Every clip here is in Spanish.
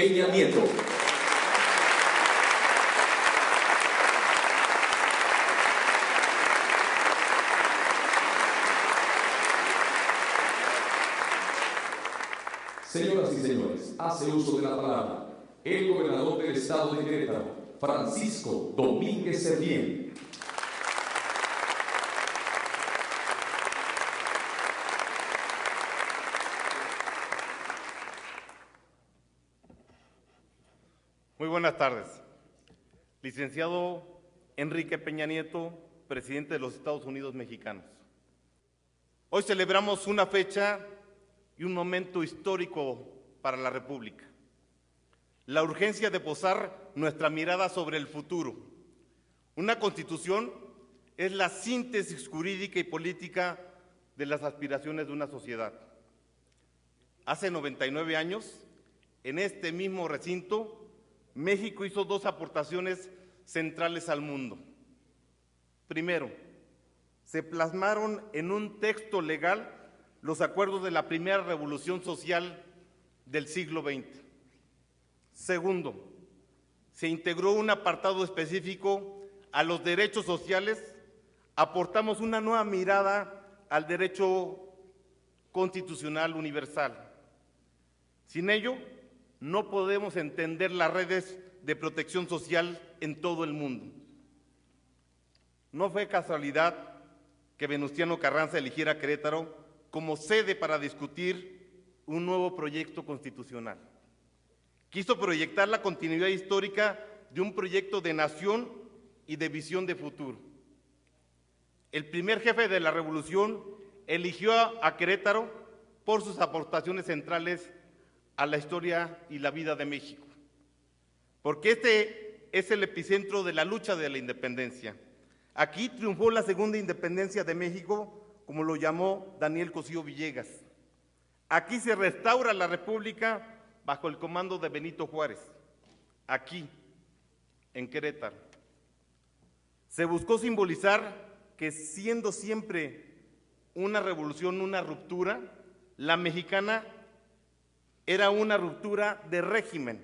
Peña Nieto. Señoras y señores, hace uso de la palabra el gobernador del estado de Querétaro, Francisco Domínguez Servién. Muy buenas tardes. Licenciado Enrique Peña Nieto, presidente de los Estados Unidos mexicanos. Hoy celebramos una fecha y un momento histórico para la República. La urgencia de posar nuestra mirada sobre el futuro. Una Constitución es la síntesis jurídica y política de las aspiraciones de una sociedad. Hace 99 años, en este mismo recinto, México hizo dos aportaciones centrales al mundo. Primero, se plasmaron en un texto legal los acuerdos de la primera revolución social del siglo XX. Segundo, se integró un apartado específico a los derechos sociales, aportamos una nueva mirada al derecho constitucional universal. Sin ello, no podemos entender las redes de protección social en todo el mundo. No fue casualidad que Venustiano Carranza eligiera Querétaro como sede para discutir un nuevo proyecto constitucional. Quiso proyectar la continuidad histórica de un proyecto de nación y de visión de futuro. El primer jefe de la revolución eligió a Querétaro por sus aportaciones centrales a la historia y la vida de México, porque este es el epicentro de la lucha de la independencia. Aquí triunfó la segunda independencia de México, como lo llamó Daniel Cosío Villegas. Aquí se restaura la República bajo el comando de Benito Juárez, aquí, en Querétaro. Se buscó simbolizar que, siendo siempre una revolución, una ruptura, la mexicana era una ruptura de régimen,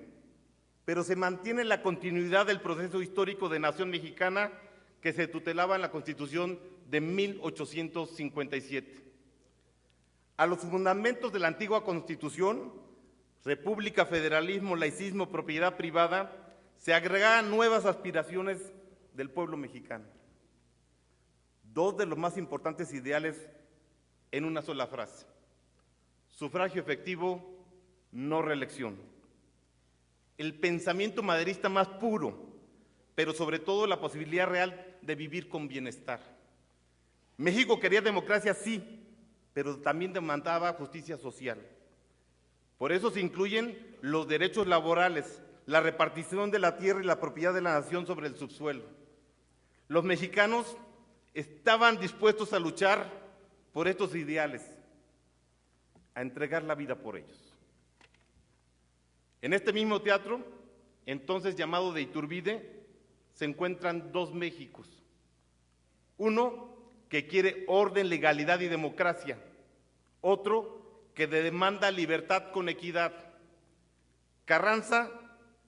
pero se mantiene la continuidad del proceso histórico de nación mexicana que se tutelaba en la Constitución de 1857. A los fundamentos de la antigua Constitución, república, federalismo, laicismo, propiedad privada, se agregaban nuevas aspiraciones del pueblo mexicano. Dos de los más importantes ideales en una sola frase: sufragio efectivo, no reelección. El pensamiento maderista más puro, pero sobre todo la posibilidad real de vivir con bienestar. México quería democracia, sí, pero también demandaba justicia social. Por eso se incluyen los derechos laborales, la repartición de la tierra y la propiedad de la nación sobre el subsuelo. Los mexicanos estaban dispuestos a luchar por estos ideales, a entregar la vida por ellos. En este mismo teatro, entonces llamado de Iturbide, se encuentran dos Méxicos. Uno que quiere orden, legalidad y democracia. Otro que demanda libertad con equidad. Carranza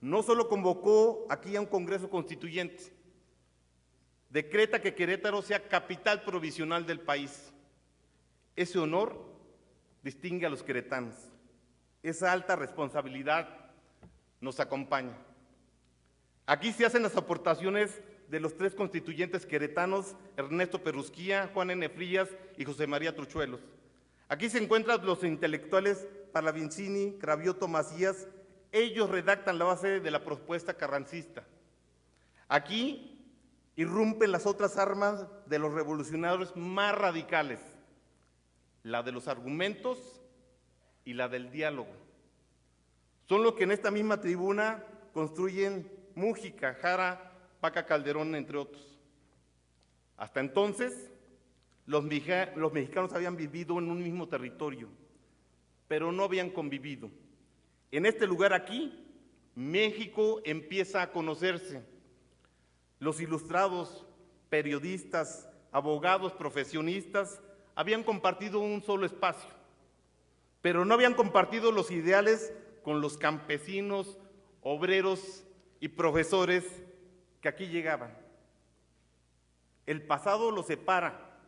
no solo convocó aquí a un Congreso Constituyente, decreta que Querétaro sea capital provisional del país. Ese honor distingue a los queretanos. Esa alta responsabilidad nos acompaña. Aquí se hacen las aportaciones de los tres constituyentes queretanos, Ernesto Perrusquía, Juan N. Frías y José María Truchuelos. Aquí se encuentran los intelectuales Palavicini, Cravioto, Macías. Ellos redactan la base de la propuesta carrancista. Aquí irrumpen las otras armas de los revolucionarios más radicales, la de los argumentos y la del diálogo. Son los que en esta misma tribuna construyen Mújica, Jara, Paca Calderón, entre otros. Hasta entonces, los mexicanos habían vivido en un mismo territorio, pero no habían convivido. En este lugar aquí, México empieza a conocerse. Los ilustrados, periodistas, abogados, profesionistas, habían compartido un solo espacio, pero no habían compartido los ideales con los campesinos, obreros y profesores que aquí llegaban. El pasado los separa,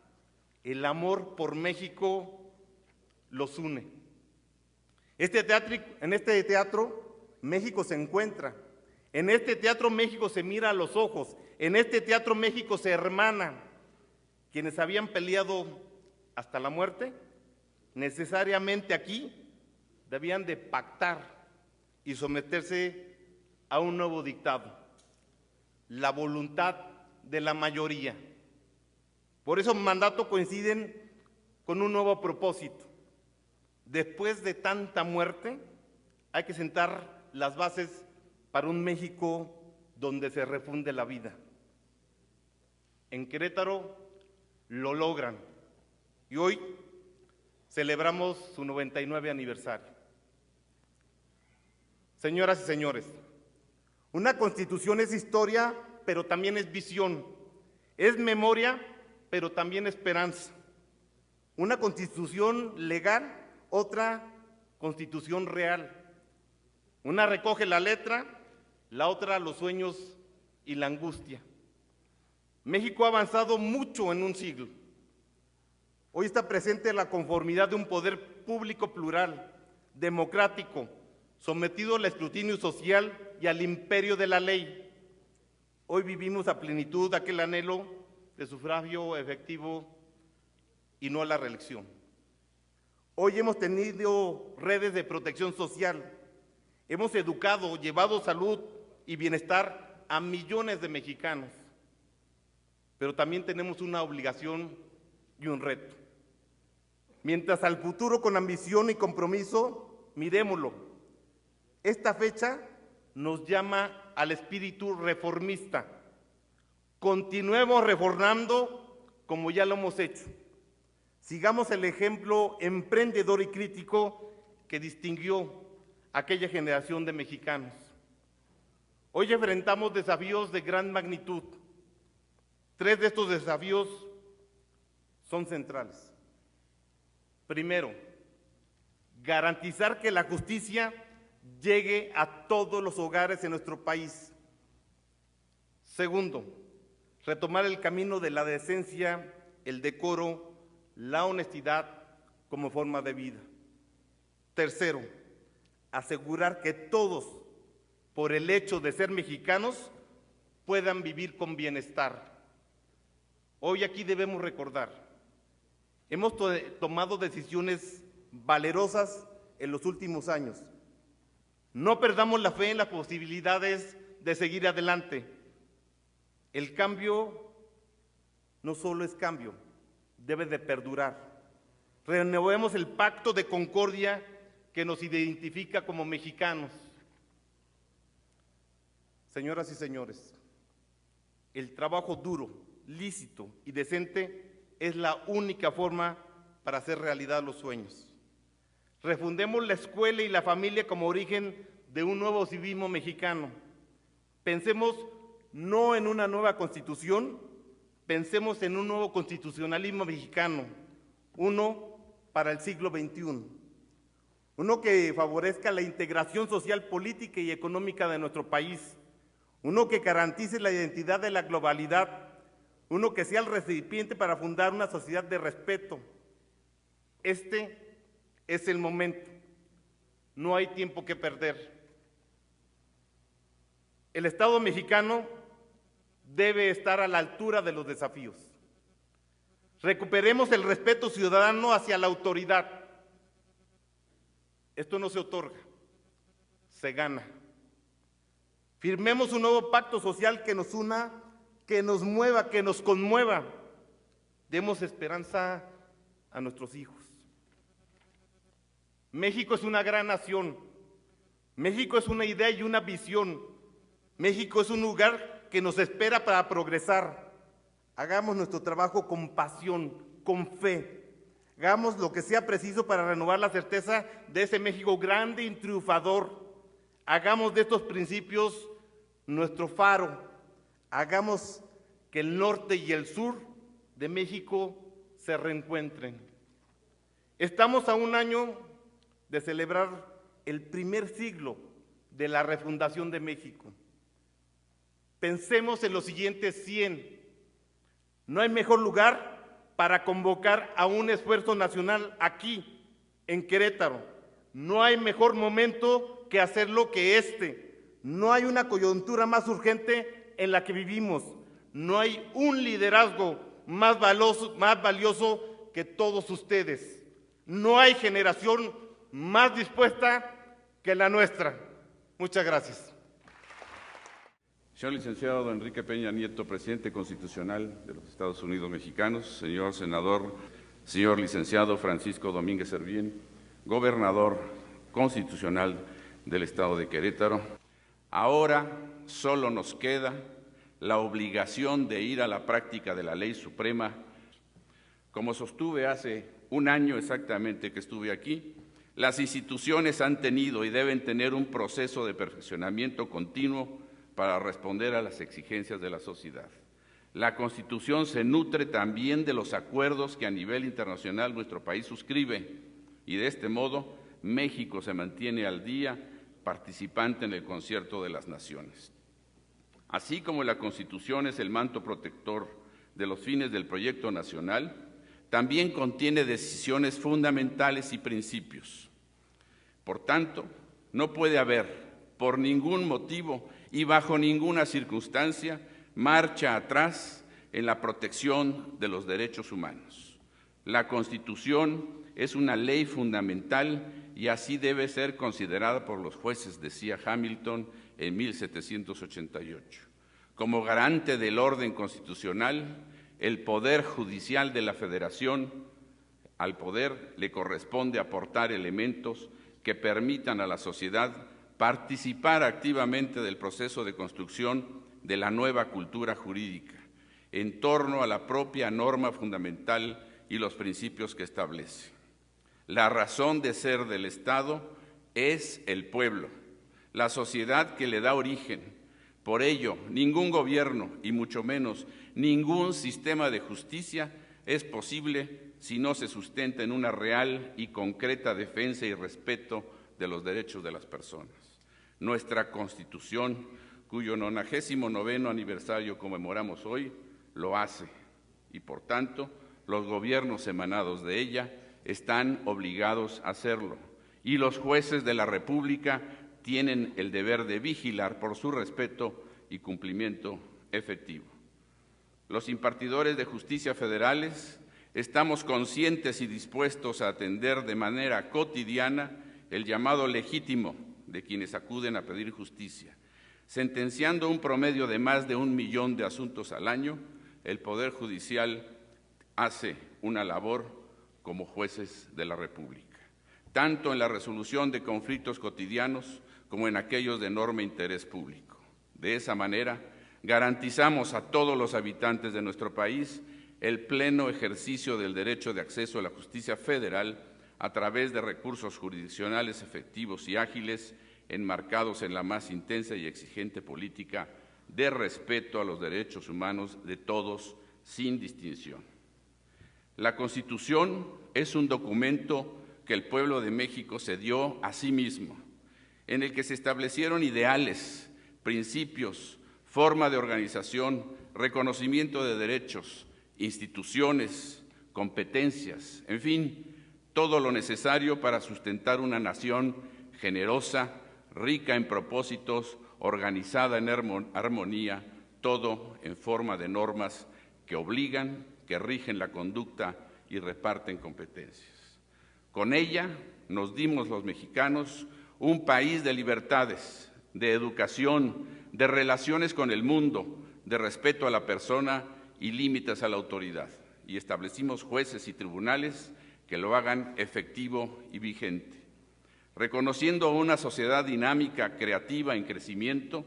el amor por México los une. En este teatro México se encuentra, en este teatro México se mira a los ojos, en este teatro México se hermana. Quienes habían peleado hasta la muerte, necesariamente aquí debían de pactar y someterse a un nuevo dictado, la voluntad de la mayoría. Por eso mandato coinciden con un nuevo propósito. Después de tanta muerte, hay que sentar las bases para un México donde se refunde la vida. En Querétaro lo logran y hoy celebramos su 99 aniversario. Señoras y señores, una constitución es historia, pero también es visión, es memoria, pero también esperanza. Una constitución legal, otra constitución real. Una recoge la letra, la otra los sueños y la angustia. México ha avanzado mucho en un siglo. Hoy está presente la conformidad de un poder público plural, democrático, sometido al escrutinio social y al imperio de la ley. Hoy vivimos a plenitud aquel anhelo de sufragio efectivo y no a la reelección. Hoy hemos tenido redes de protección social, hemos educado, llevado salud y bienestar a millones de mexicanos, pero también tenemos una obligación y un reto. Mientras al futuro con ambición y compromiso, mirémoslo. Esta fecha nos llama al espíritu reformista. Continuemos reformando como ya lo hemos hecho. Sigamos el ejemplo emprendedor y crítico que distinguió a aquella generación de mexicanos. Hoy enfrentamos desafíos de gran magnitud. 3 de estos desafíos son centrales. Primero, garantizar que la justicia llegue a todos los hogares en nuestro país. Segundo, retomar el camino de la decencia, el decoro, la honestidad como forma de vida. Tercero, asegurar que todos, por el hecho de ser mexicanos, puedan vivir con bienestar. Hoy aquí debemos recordar, hemos tomado decisiones valerosas en los últimos años. No perdamos la fe en las posibilidades de seguir adelante. El cambio no solo es cambio, debe de perdurar. Renovemos el pacto de concordia que nos identifica como mexicanos. Señoras y señores, el trabajo duro, lícito y decente es la única forma para hacer realidad los sueños. Refundemos la escuela y la familia como origen de un nuevo civismo mexicano. Pensemos no en una nueva constitución, pensemos en un nuevo constitucionalismo mexicano, uno para el siglo XXI, uno que favorezca la integración social, política y económica de nuestro país, uno que garantice la identidad de la globalidad, uno que sea el recipiente para fundar una sociedad de respeto. Este es el momento, no hay tiempo que perder. El Estado mexicano debe estar a la altura de los desafíos. Recuperemos el respeto ciudadano hacia la autoridad. Esto no se otorga, se gana. Firmemos un nuevo pacto social que nos una, que nos mueva, que nos conmueva. Demos esperanza a nuestros hijos. México es una gran nación. México es una idea y una visión. México es un lugar que nos espera para progresar. Hagamos nuestro trabajo con pasión, con fe. Hagamos lo que sea preciso para renovar la certeza de ese México grande y triunfador. Hagamos de estos principios nuestro faro. Hagamos que el norte y el sur de México se reencuentren. Estamos a un año de celebrar el primer siglo de la refundación de México. Pensemos en los siguientes 100. No hay mejor lugar para convocar a un esfuerzo nacional aquí, en Querétaro. No hay mejor momento que hacerlo que este. No hay una coyuntura más urgente en la que vivimos. No hay un liderazgo más valioso que todos ustedes. No hay generación más dispuesta que la nuestra. Muchas gracias. Señor licenciado don Enrique Peña Nieto, presidente constitucional de los Estados Unidos Mexicanos, señor senador, señor licenciado Francisco Domínguez Servién, gobernador constitucional del Estado de Querétaro, ahora solo nos queda la obligación de ir a la práctica de la ley suprema. Como sostuve hace un año exactamente que estuve aquí, las instituciones han tenido y deben tener un proceso de perfeccionamiento continuo para responder a las exigencias de la sociedad. La Constitución se nutre también de los acuerdos que a nivel internacional nuestro país suscribe y de este modo México se mantiene al día participante en el concierto de las naciones. Así como la Constitución es el manto protector de los fines del proyecto nacional, también contiene decisiones fundamentales y principios. Por tanto, no puede haber, por ningún motivo y bajo ninguna circunstancia, marcha atrás en la protección de los derechos humanos. La Constitución es una ley fundamental y así debe ser considerada por los jueces, decía Hamilton en 1788. Como garante del orden constitucional, el Poder Judicial de la Federación, al Poder le corresponde aportar elementos que permitan a la sociedad participar activamente del proceso de construcción de la nueva cultura jurídica, en torno a la propia norma fundamental y los principios que establece. La razón de ser del Estado es el pueblo, la sociedad que le da origen. Por ello, ningún gobierno, y mucho menos ningún sistema de justicia, es posible si no se sustenta en una real y concreta defensa y respeto de los derechos de las personas. Nuestra Constitución, cuyo 99º aniversario conmemoramos hoy, lo hace, y por tanto, los gobiernos emanados de ella están obligados a hacerlo, y los jueces de la República tienen el deber de vigilar por su respeto y cumplimiento efectivo. Los impartidores de justicia federales estamos conscientes y dispuestos a atender de manera cotidiana el llamado legítimo de quienes acuden a pedir justicia. Sentenciando un promedio de más de 1 millón de asuntos al año, el Poder Judicial hace una labor como jueces de la República, tanto en la resolución de conflictos cotidianos como en aquellos de enorme interés público. De esa manera, garantizamos a todos los habitantes de nuestro país el pleno ejercicio del derecho de acceso a la justicia federal a través de recursos jurisdiccionales efectivos y ágiles, enmarcados en la más intensa y exigente política de respeto a los derechos humanos de todos, sin distinción. La Constitución es un documento que el pueblo de México se dio a sí mismo, en el que se establecieron ideales, principios, forma de organización, reconocimiento de derechos, instituciones, competencias, en fin, todo lo necesario para sustentar una nación generosa, rica en propósitos, organizada en armonía, todo en forma de normas que obligan, que rigen la conducta y reparten competencias. Con ella nos dimos los mexicanos un país de libertades, de educación, de relaciones con el mundo, de respeto a la persona y límites a la autoridad. Y establecimos jueces y tribunales que lo hagan efectivo y vigente. Reconociendo una sociedad dinámica, creativa, en crecimiento,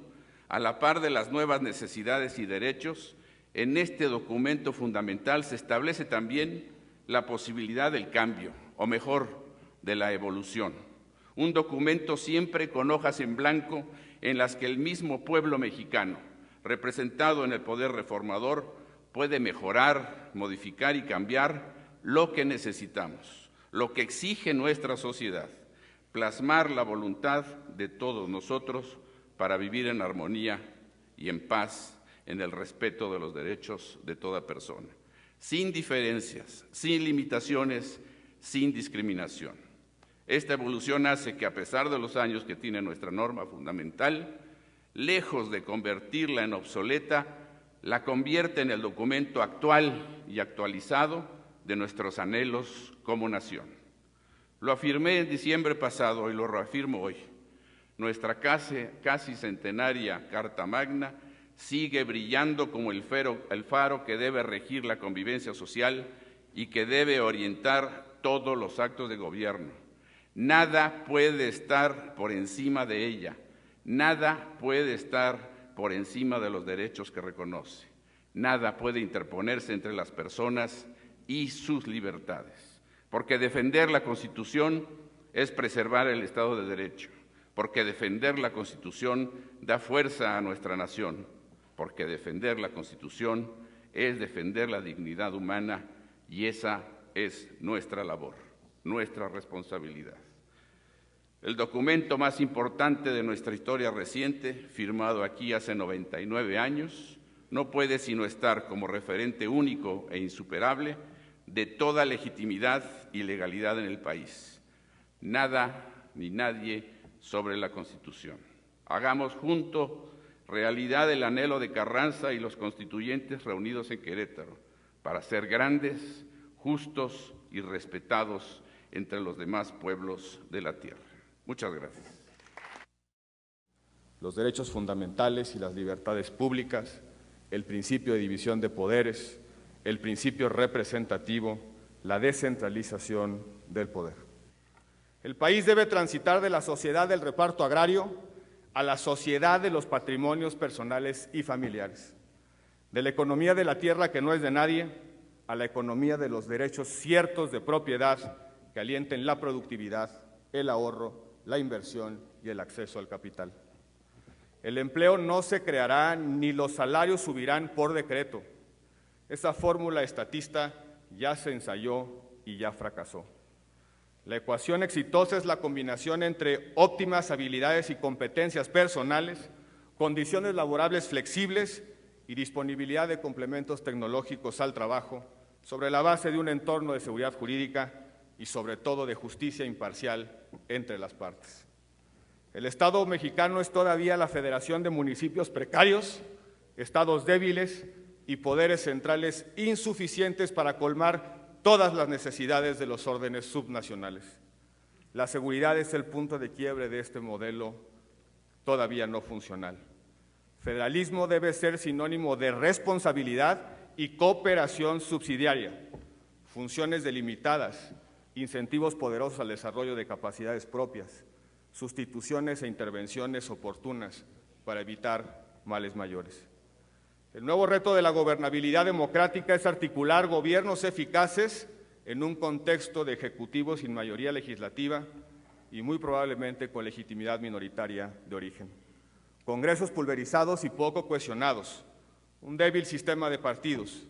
a la par de las nuevas necesidades y derechos, en este documento fundamental se establece también la posibilidad del cambio, o mejor, de la evolución. Un documento siempre con hojas en blanco en las que el mismo pueblo mexicano, representado en el poder reformador, puede mejorar, modificar y cambiar lo que necesitamos, lo que exige nuestra sociedad, plasmar la voluntad de todos nosotros para vivir en armonía y en paz, en el respeto de los derechos de toda persona, sin diferencias, sin limitaciones, sin discriminación. Esta evolución hace que, a pesar de los años que tiene nuestra norma fundamental, lejos de convertirla en obsoleta, la convierte en el documento actual y actualizado de nuestros anhelos como nación. Lo afirmé en diciembre pasado y lo reafirmo hoy. Nuestra casi centenaria Carta Magna sigue brillando como el faro que debe regir la convivencia social y que debe orientar todos los actos de gobierno. Nada puede estar por encima de ella, nada puede estar por encima de los derechos que reconoce, nada puede interponerse entre las personas y sus libertades, porque defender la Constitución es preservar el Estado de Derecho, porque defender la Constitución da fuerza a nuestra nación, porque defender la Constitución es defender la dignidad humana y esa es nuestra labor, nuestra responsabilidad. El documento más importante de nuestra historia reciente, firmado aquí hace 99 años, no puede sino estar como referente único e insuperable de toda legitimidad y legalidad en el país. Nada ni nadie sobre la Constitución. Hagamos juntos realidad el anhelo de Carranza y los constituyentes reunidos en Querétaro para ser grandes, justos y respetados entre los demás pueblos de la tierra. Muchas gracias. Los derechos fundamentales y las libertades públicas, el principio de división de poderes, el principio representativo, la descentralización del poder. El país debe transitar de la sociedad del reparto agrario a la sociedad de los patrimonios personales y familiares, de la economía de la tierra que no es de nadie, a la economía de los derechos ciertos de propiedad que alienten la productividad, el ahorro, la inversión y el acceso al capital. El empleo no se creará ni los salarios subirán por decreto. Esa fórmula estatista ya se ensayó y ya fracasó. La ecuación exitosa es la combinación entre óptimas habilidades y competencias personales, condiciones laborables flexibles y disponibilidad de complementos tecnológicos al trabajo, sobre la base de un entorno de seguridad jurídica y sobre todo de justicia imparcial entre las partes. El Estado mexicano es todavía la federación de municipios precarios, estados débiles y poderes centrales insuficientes para colmar todas las necesidades de los órdenes subnacionales. La seguridad es el punto de quiebre de este modelo todavía no funcional. Federalismo debe ser sinónimo de responsabilidad y cooperación subsidiaria, funciones delimitadas, incentivos poderosos al desarrollo de capacidades propias, sustituciones e intervenciones oportunas para evitar males mayores. El nuevo reto de la gobernabilidad democrática es articular gobiernos eficaces en un contexto de ejecutivos sin mayoría legislativa y muy probablemente con legitimidad minoritaria de origen. Congresos pulverizados y poco cohesionados, un débil sistema de partidos,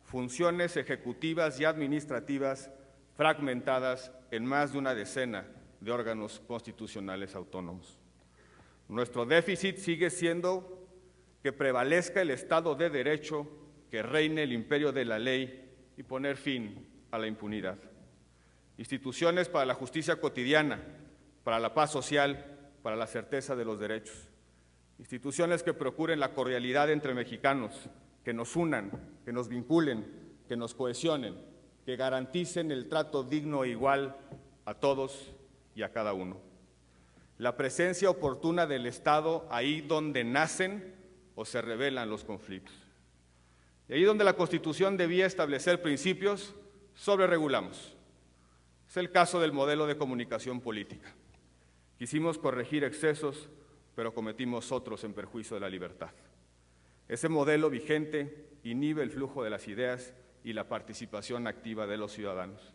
funciones ejecutivas y administrativas fragmentadas en más de una decena de órganos constitucionales autónomos. Nuestro déficit sigue siendo que prevalezca el Estado de Derecho, que reine el imperio de la ley y poner fin a la impunidad. Instituciones para la justicia cotidiana, para la paz social, para la certeza de los derechos. Instituciones que procuren la cordialidad entre mexicanos, que nos unan, que nos vinculen, que nos cohesionen, que garanticen el trato digno e igual a todos y a cada uno. La presencia oportuna del Estado ahí donde nacen o se revelan los conflictos. Y ahí donde la Constitución debía establecer principios, sobreregulamos. Es el caso del modelo de comunicación política. Quisimos corregir excesos, pero cometimos otros en perjuicio de la libertad. Ese modelo vigente inhibe el flujo de las ideas y la participación activa de los ciudadanos.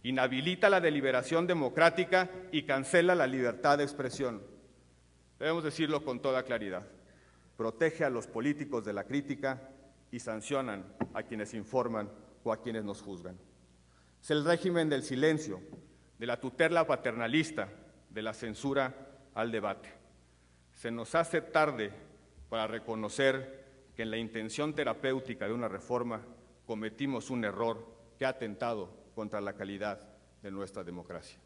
Inhabilita la deliberación democrática y cancela la libertad de expresión. Debemos decirlo con toda claridad. Protege a los políticos de la crítica y sancionan a quienes informan o a quienes nos juzgan. Es el régimen del silencio, de la tutela paternalista, de la censura al debate. Se nos hace tarde para reconocer que en la intención terapéutica de una reforma cometimos un error que ha atentado contra la calidad de nuestra democracia.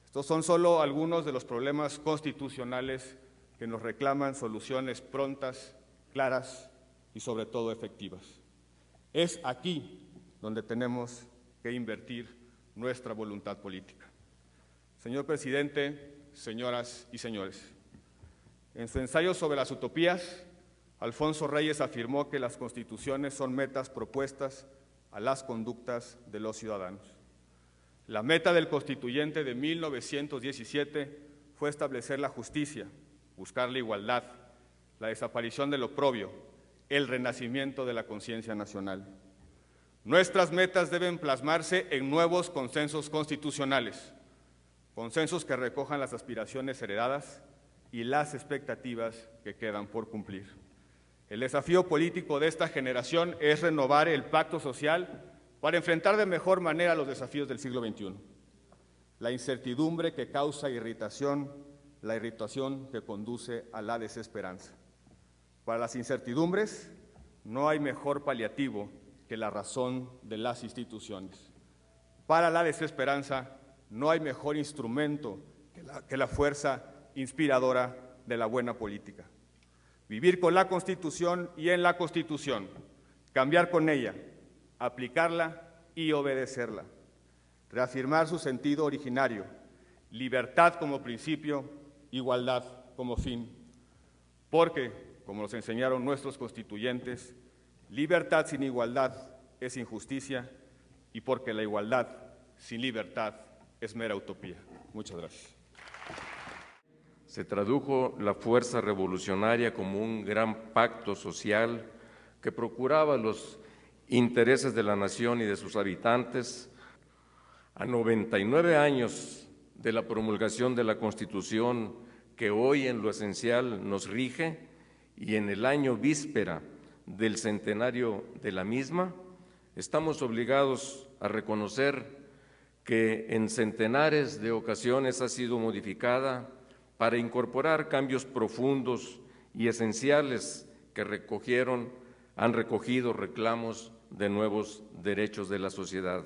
Estos son solo algunos de los problemas constitucionales que nos reclaman soluciones prontas, claras y sobre todo efectivas. Es aquí donde tenemos que invertir nuestra voluntad política. Señor presidente, señoras y señores, en su ensayo sobre las utopías, Alfonso Reyes afirmó que las constituciones son metas propuestas a las conductas de los ciudadanos. La meta del constituyente de 1917 fue establecer la justicia, buscar la igualdad, la desaparición del oprobio, el renacimiento de la conciencia nacional. Nuestras metas deben plasmarse en nuevos consensos constitucionales, consensos que recojan las aspiraciones heredadas y las expectativas que quedan por cumplir. El desafío político de esta generación es renovar el pacto social para enfrentar de mejor manera los desafíos del siglo XXI. La incertidumbre que causa irritación, la irritación que conduce a la desesperanza. Para las incertidumbres no hay mejor paliativo que la razón de las instituciones. Para la desesperanza no hay mejor instrumento que la fuerza inspiradora de la buena política. Vivir con la Constitución y en la Constitución, cambiar con ella, aplicarla y obedecerla, reafirmar su sentido originario, libertad como principio, igualdad como fin, porque, como nos enseñaron nuestros constituyentes, libertad sin igualdad es injusticia y porque la igualdad sin libertad es mera utopía. Muchas gracias. Se tradujo la fuerza revolucionaria como un gran pacto social que procuraba los intereses de la nación y de sus habitantes. A 99 años de la promulgación de la Constitución que hoy en lo esencial nos rige y en el año víspera del centenario de la misma, estamos obligados a reconocer que en centenares de ocasiones ha sido modificada para incorporar cambios profundos y esenciales que han recogido reclamos de nuevos derechos de la sociedad.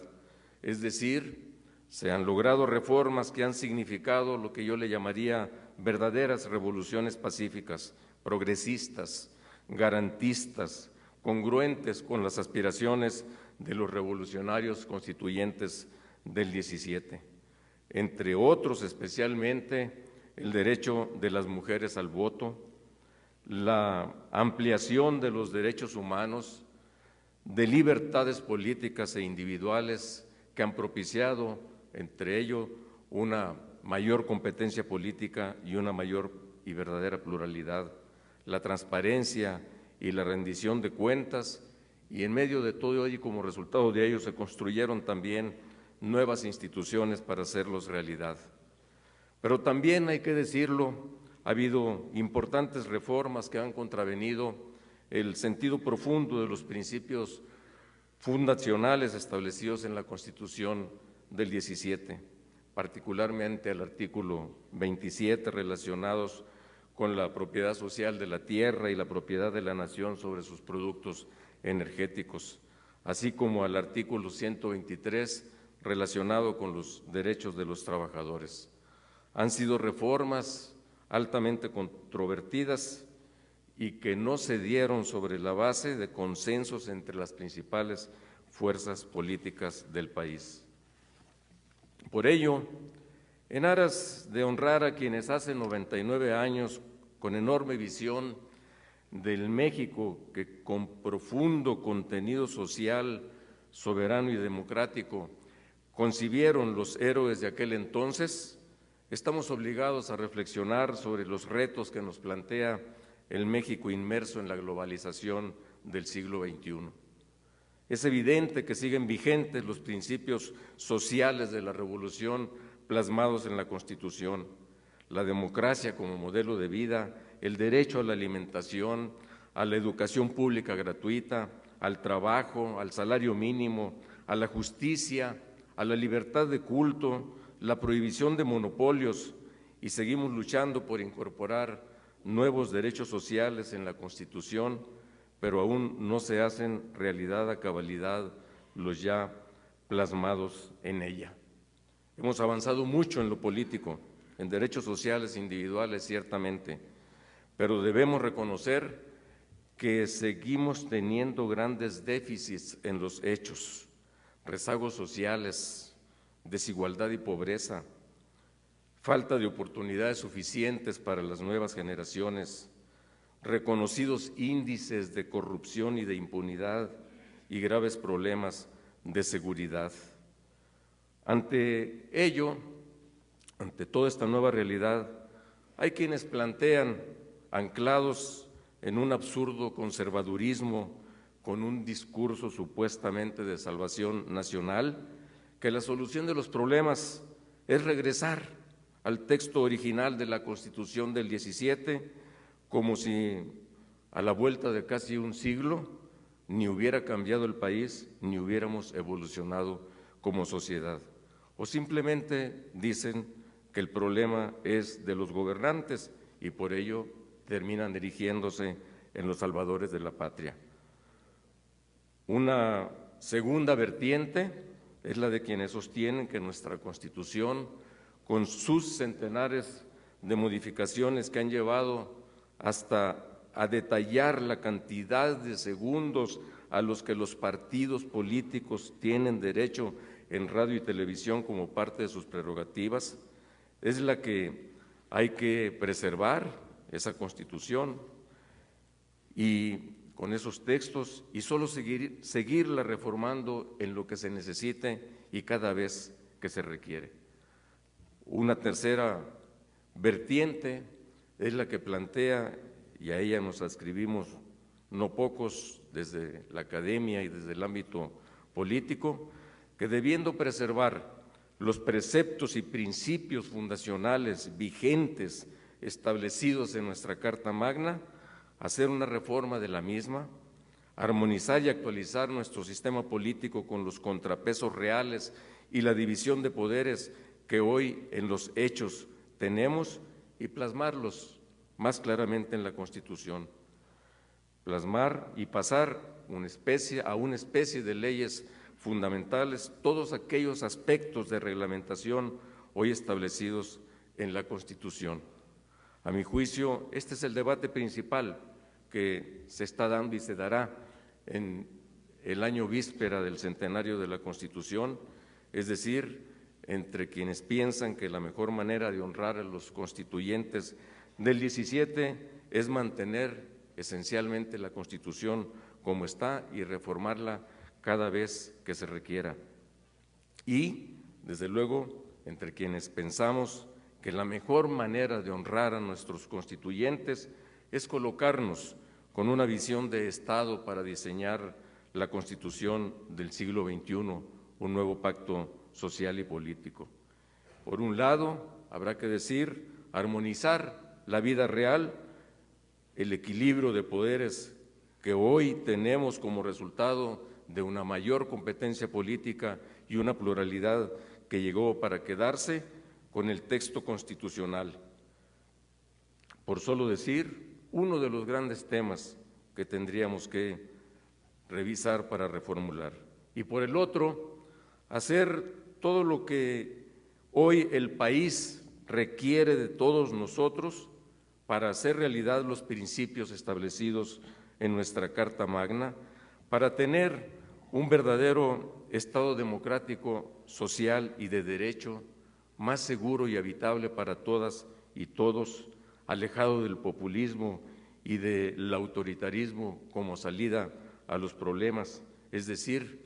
Es decir, se han logrado reformas que han significado lo que yo le llamaría verdaderas revoluciones pacíficas, progresistas, garantistas, congruentes con las aspiraciones de los revolucionarios constituyentes del 17. Entre otros, especialmente, el derecho de las mujeres al voto, la ampliación de los derechos humanos, de libertades políticas e individuales que han propiciado, entre ello, una mayor competencia política y una mayor y verdadera pluralidad, la transparencia y la rendición de cuentas, y en medio de todo ello, como resultado de ello, se construyeron también nuevas instituciones para hacerlos realidad. Pero también, hay que decirlo, ha habido importantes reformas que han contravenido el sentido profundo de los principios fundacionales establecidos en la Constitución del 17, particularmente el artículo 27, relacionados con la propiedad social de la tierra y la propiedad de la nación sobre sus productos energéticos, así como al artículo 123, relacionado con los derechos de los trabajadores. Han sido reformas altamente controvertidas y que no se dieron sobre la base de consensos entre las principales fuerzas políticas del país. Por ello, en aras de honrar a quienes hace 99 años, con enorme visión del México que con profundo contenido social, soberano y democrático, concibieron los héroes de aquel entonces, estamos obligados a reflexionar sobre los retos que nos plantea el México inmerso en la globalización del siglo XXI. Es evidente que siguen vigentes los principios sociales de la revolución plasmados en la Constitución, la democracia como modelo de vida, el derecho a la alimentación, a la educación pública gratuita, al trabajo, al salario mínimo, a la justicia, a la libertad de culto, la prohibición de monopolios y seguimos luchando por incorporar nuevos derechos sociales en la Constitución, pero aún no se hacen realidad a cabalidad los ya plasmados en ella. Hemos avanzado mucho en lo político, en derechos sociales individuales ciertamente, pero debemos reconocer que seguimos teniendo grandes déficits en los hechos, rezagos sociales, desigualdad y pobreza, falta de oportunidades suficientes para las nuevas generaciones, reconocidos índices de corrupción y de impunidad y graves problemas de seguridad. Ante ello, ante toda esta nueva realidad, hay quienes plantean, anclados en un absurdo conservadurismo con un discurso supuestamente de salvación nacional, que la solución de los problemas es regresar al texto original de la Constitución del 17, como si a la vuelta de casi un siglo ni hubiera cambiado el país, ni hubiéramos evolucionado como sociedad. O simplemente dicen que el problema es de los gobernantes y por ello terminan erigiéndose en los salvadores de la patria. Una segunda vertiente es la de quienes sostienen que nuestra Constitución, con sus centenares de modificaciones que han llevado hasta a detallar la cantidad de segundos a los que los partidos políticos tienen derecho en radio y televisión como parte de sus prerrogativas, es la que hay que preservar, esa Constitución, y con esos textos, y solo seguirla reformando en lo que se necesite y cada vez que se requiere. Una tercera vertiente es la que plantea, y a ella nos adscribimos no pocos desde la academia y desde el ámbito político, que debiendo preservar los preceptos y principios fundacionales vigentes establecidos en nuestra Carta Magna, hacer una reforma de la misma, armonizar y actualizar nuestro sistema político con los contrapesos reales y la división de poderes que hoy en los hechos tenemos y plasmarlos más claramente en la Constitución. Plasmar y pasar a una especie de leyes fundamentales todos aquellos aspectos de reglamentación hoy establecidos en la Constitución. A mi juicio, este es el debate principal que se está dando y se dará en el año víspera del centenario de la Constitución, es decir, entre quienes piensan que la mejor manera de honrar a los constituyentes del 17 es mantener esencialmente la Constitución como está y reformarla cada vez que se requiera. Y, desde luego, entre quienes pensamos que la mejor manera de honrar a nuestros constituyentes es colocarnos con una visión de Estado para diseñar la Constitución del siglo XXI, un nuevo pacto social y político. Por un lado, habrá que decir, armonizar la vida real, el equilibrio de poderes que hoy tenemos como resultado de una mayor competencia política y una pluralidad que llegó para quedarse con el texto constitucional. Por solo decir, uno de los grandes temas que tendríamos que revisar para reformular. Y por el otro, hacer todo lo que hoy el país requiere de todos nosotros para hacer realidad los principios establecidos en nuestra Carta Magna, para tener un verdadero Estado democrático, social y de derecho, más seguro y habitable para todas y todos, alejado del populismo y del autoritarismo como salida a los problemas, es decir,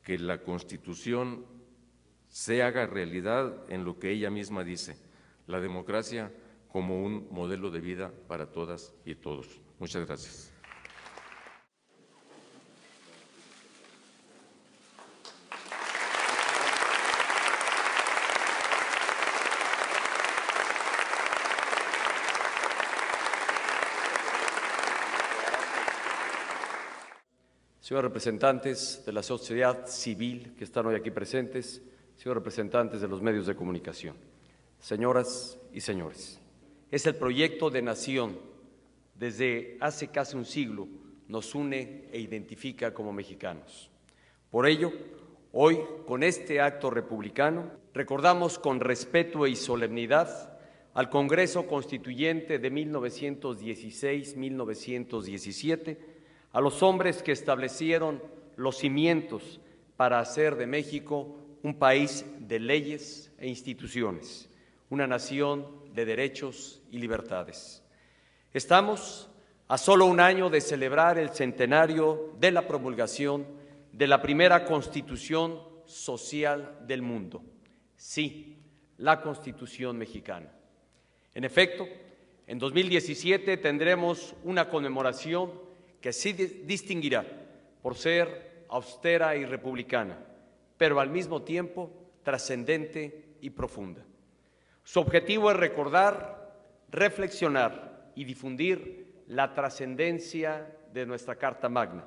que la Constitución se haga realidad en lo que ella misma dice, la democracia como un modelo de vida para todas y todos. Muchas gracias. Señores representantes de la sociedad civil que están hoy aquí presentes, señores representantes de los medios de comunicación, señoras y señores, es el proyecto de nación desde hace casi un siglo nos une e identifica como mexicanos. Por ello, hoy, con este acto republicano, recordamos con respeto y solemnidad al Congreso Constituyente de 1916-1917, a los hombres que establecieron los cimientos para hacer de México un país de leyes e instituciones, una nación de derechos y libertades. Estamos a solo un año de celebrar el centenario de la promulgación de la primera Constitución social del mundo. Sí, la Constitución mexicana. En efecto, en 2017 tendremos una conmemoración que sí distinguirá por ser austera y republicana, pero al mismo tiempo trascendente y profunda. Su objetivo es recordar, reflexionar y difundir la trascendencia de nuestra Carta Magna,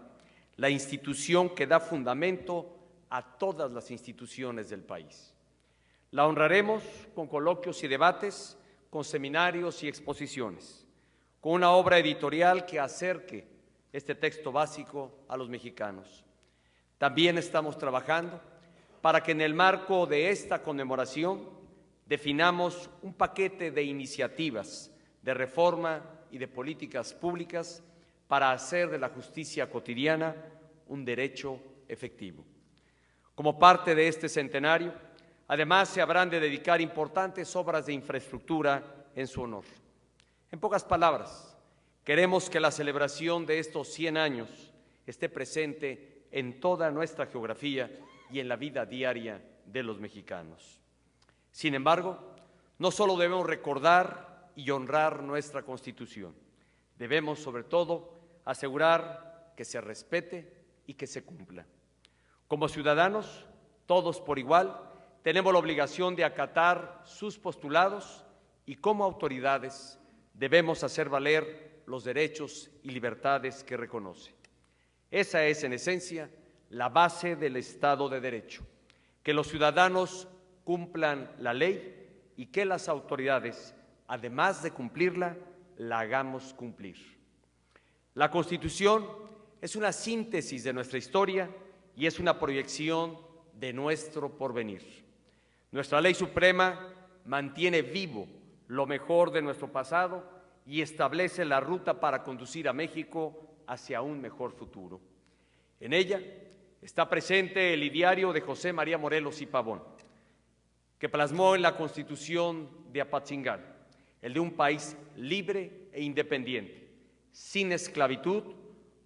la institución que da fundamento a todas las instituciones del país. La honraremos con coloquios y debates, con seminarios y exposiciones, con una obra editorial que acerque este texto básico a los mexicanos. También estamos trabajando para que en el marco de esta conmemoración definamos un paquete de iniciativas de reforma y de políticas públicas para hacer de la justicia cotidiana un derecho efectivo. Como parte de este centenario, además se habrán de dedicar importantes obras de infraestructura en su honor. En pocas palabras, queremos que la celebración de estos 100 años esté presente en toda nuestra geografía y en la vida diaria de los mexicanos. Sin embargo, no solo debemos recordar y honrar nuestra Constitución, debemos sobre todo asegurar que se respete y que se cumpla. Como ciudadanos, todos por igual, tenemos la obligación de acatar sus postulados y como autoridades debemos hacer valer los derechos y libertades que reconoce. Esa es, en esencia, la base del Estado de Derecho, que los ciudadanos cumplan la ley y que las autoridades, además de cumplirla, la hagamos cumplir. La Constitución es una síntesis de nuestra historia y es una proyección de nuestro porvenir. Nuestra Ley Suprema mantiene vivo lo mejor de nuestro pasado y establece la ruta para conducir a México hacia un mejor futuro. En ella está presente el ideario de José María Morelos y Pavón, que plasmó en la Constitución de Apatzingán, el de un país libre e independiente, sin esclavitud,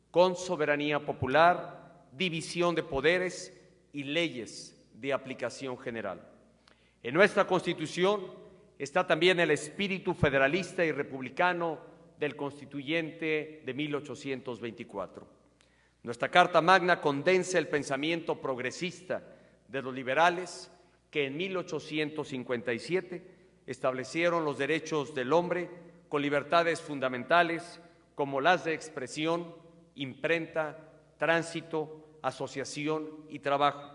con soberanía popular, división de poderes y leyes de aplicación general. En nuestra Constitución está también el espíritu federalista y republicano del Constituyente de 1824. Nuestra Carta Magna condensa el pensamiento progresista de los liberales que en 1857 establecieron los derechos del hombre con libertades fundamentales como las de expresión, imprenta, tránsito, asociación y trabajo,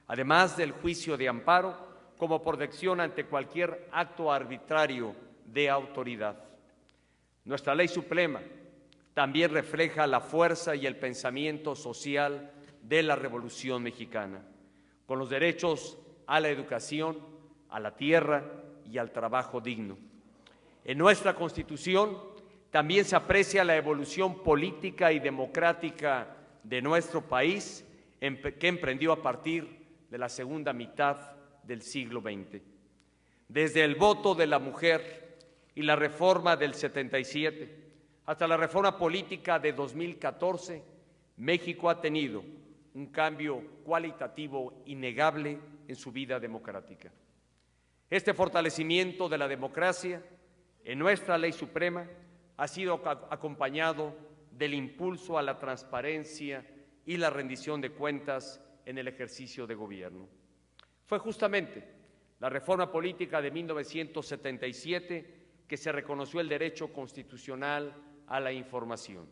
además del juicio de amparo como protección ante cualquier acto arbitrario de autoridad. Nuestra Ley Suprema también refleja la fuerza y el pensamiento social de la Revolución Mexicana, con los derechos a la educación, a la tierra y al trabajo digno. En nuestra Constitución también se aprecia la evolución política y democrática de nuestro país que emprendió a partir de la segunda mitad del siglo XX. Desde el voto de la mujer y la reforma del 77 hasta la reforma política de 2014, México ha tenido un cambio cualitativo innegable en su vida democrática. Este fortalecimiento de la democracia en nuestra Ley Suprema ha sido acompañado del impulso a la transparencia y la rendición de cuentas en el ejercicio de gobierno. Fue justamente la reforma política de 1977 que se reconoció el derecho constitucional a la información.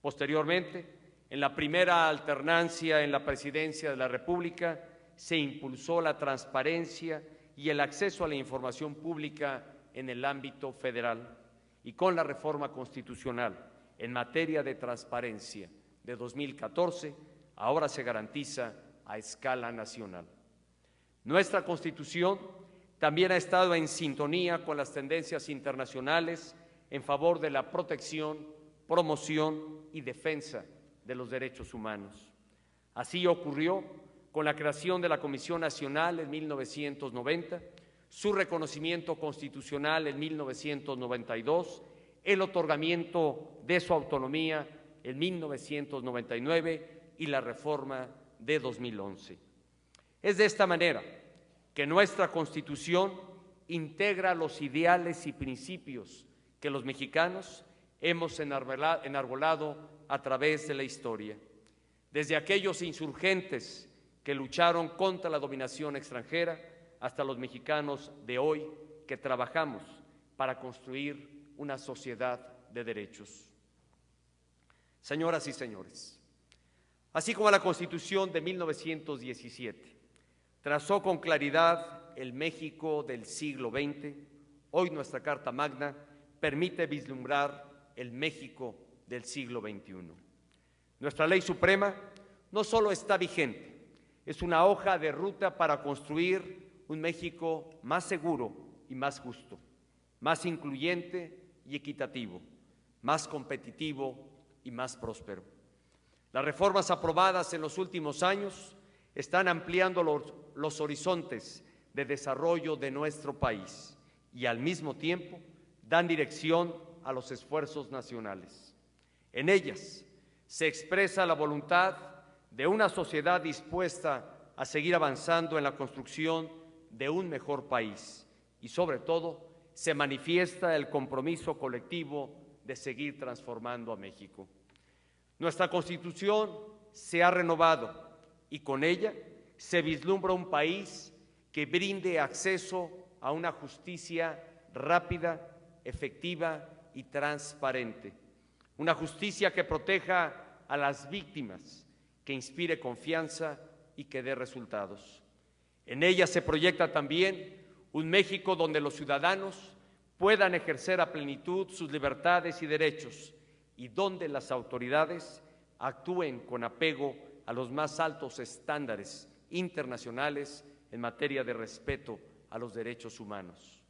Posteriormente, en la primera alternancia en la presidencia de la República, se impulsó la transparencia y el acceso a la información pública en el ámbito federal, y con la reforma constitucional en materia de transparencia de 2014, ahora se garantiza a escala nacional. Nuestra Constitución también ha estado en sintonía con las tendencias internacionales en favor de la protección, promoción y defensa de los derechos humanos. Así ocurrió con la creación de la Comisión Nacional en 1990, su reconocimiento constitucional en 1992, el otorgamiento de su autonomía en 1999 y la reforma de 2011. Es de esta manera que nuestra Constitución integra los ideales y principios que los mexicanos hemos enarbolado a través de la historia, desde aquellos insurgentes que lucharon contra la dominación extranjera hasta los mexicanos de hoy que trabajamos para construir una sociedad de derechos. Señoras y señores, así como la Constitución de 1917 trazó con claridad el México del siglo XX, hoy nuestra Carta Magna permite vislumbrar el México del siglo XXI. Nuestra Ley Suprema no solo está vigente, es una hoja de ruta para construir un México más seguro y más justo, más incluyente y equitativo, más competitivo y más próspero. Las reformas aprobadas en los últimos años están ampliando los horizontes de desarrollo de nuestro país y al mismo tiempo dan dirección a los esfuerzos nacionales. En ellas se expresa la voluntad de una sociedad dispuesta a seguir avanzando en la construcción de un mejor país y, sobre todo, se manifiesta el compromiso colectivo de seguir transformando a México. Nuestra Constitución se ha renovado y con ella se vislumbra un país que brinde acceso a una justicia rápida, efectiva y transparente. Una justicia que proteja a las víctimas, que inspire confianza y que dé resultados. En ella se proyecta también un México donde los ciudadanos puedan ejercer a plenitud sus libertades y derechos y donde las autoridades actúen con apego a los más altos estándares internacionales en materia de respeto a los derechos humanos.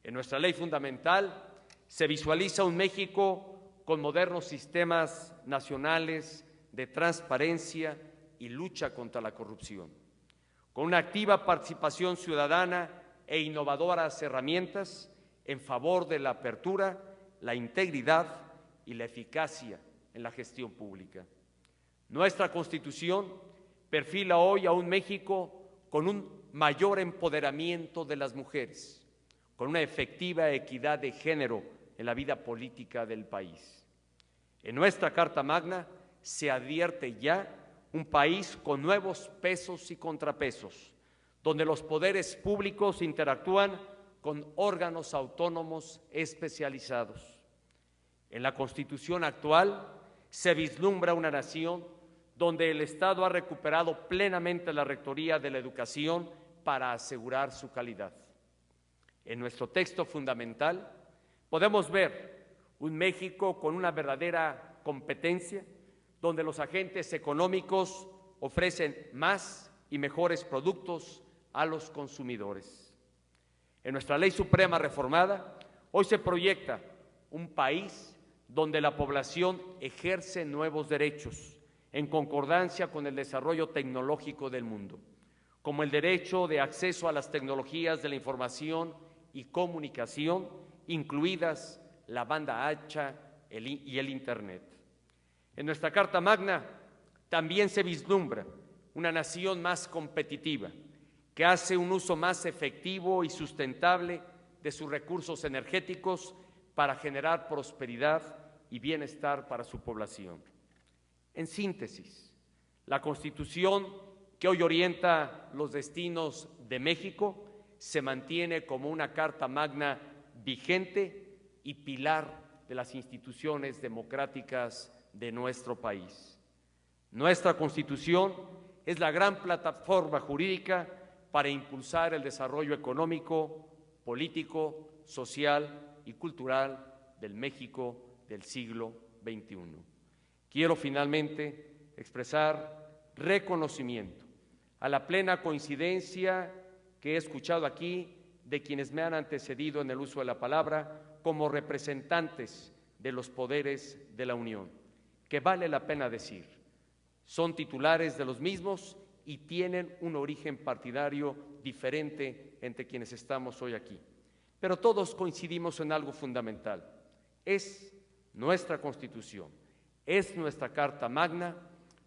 En nuestra ley fundamental se visualiza un México con modernos sistemas nacionales de transparencia y lucha contra la corrupción, con una activa participación ciudadana e innovadoras herramientas en favor de la apertura, la integridad y la eficacia en la gestión pública. Nuestra Constitución perfila hoy a un México con un mayor empoderamiento de las mujeres, con una efectiva equidad de género en la vida política del país. En nuestra Carta Magna se advierte ya un país con nuevos pesos y contrapesos, donde los poderes públicos interactúan con órganos autónomos especializados. En la Constitución actual se vislumbra una nación donde el Estado ha recuperado plenamente la rectoría de la educación para asegurar su calidad. En nuestro texto fundamental podemos ver un México con una verdadera competencia, donde los agentes económicos ofrecen más y mejores productos a los consumidores. En nuestra Ley Suprema reformada, hoy se proyecta un país donde la población ejerce nuevos derechos en concordancia con el desarrollo tecnológico del mundo, como el derecho de acceso a las tecnologías de la información y comunicación, incluidas la banda ancha y el Internet. En nuestra Carta Magna también se vislumbra una nación más competitiva, que hace un uso más efectivo y sustentable de sus recursos energéticos para generar prosperidad y bienestar para su población. En síntesis, la Constitución que hoy orienta los destinos de México se mantiene como una Carta Magna vigente y pilar de las instituciones democráticas de nuestro país. Nuestra Constitución es la gran plataforma jurídica para impulsar el desarrollo económico, político, social y cultural del México del siglo XXI. Quiero finalmente expresar reconocimiento a la plena coincidencia que he escuchado aquí de quienes me han antecedido en el uso de la palabra como representantes de los poderes de la Unión, que vale la pena decir, son titulares de los mismos y tienen un origen partidario diferente entre quienes estamos hoy aquí. Pero todos coincidimos en algo fundamental, es nuestra Constitución, es nuestra Carta Magna,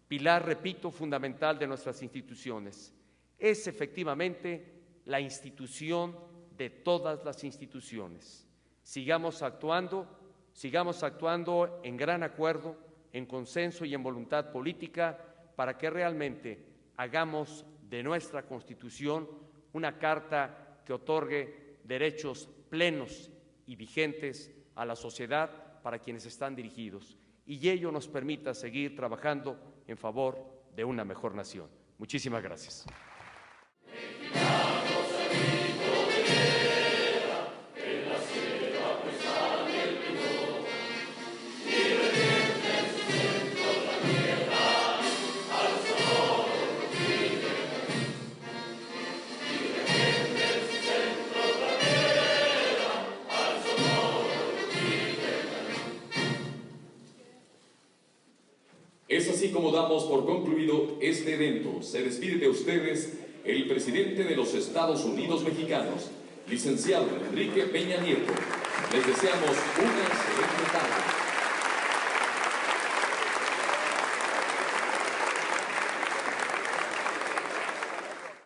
pilar, repito, fundamental de nuestras instituciones. Es efectivamente la institución de todas las instituciones. Sigamos actuando en gran acuerdo, en consenso y en voluntad política para que realmente hagamos de nuestra Constitución una carta que otorgue derechos plenos y vigentes a la sociedad para quienes están dirigidos y ello nos permita seguir trabajando en favor de una mejor nación. Muchísimas gracias. Es así como damos por concluido este evento. Se despide de ustedes el presidente de los Estados Unidos mexicanos, licenciado Enrique Peña Nieto. Les deseamos una excelente tarde.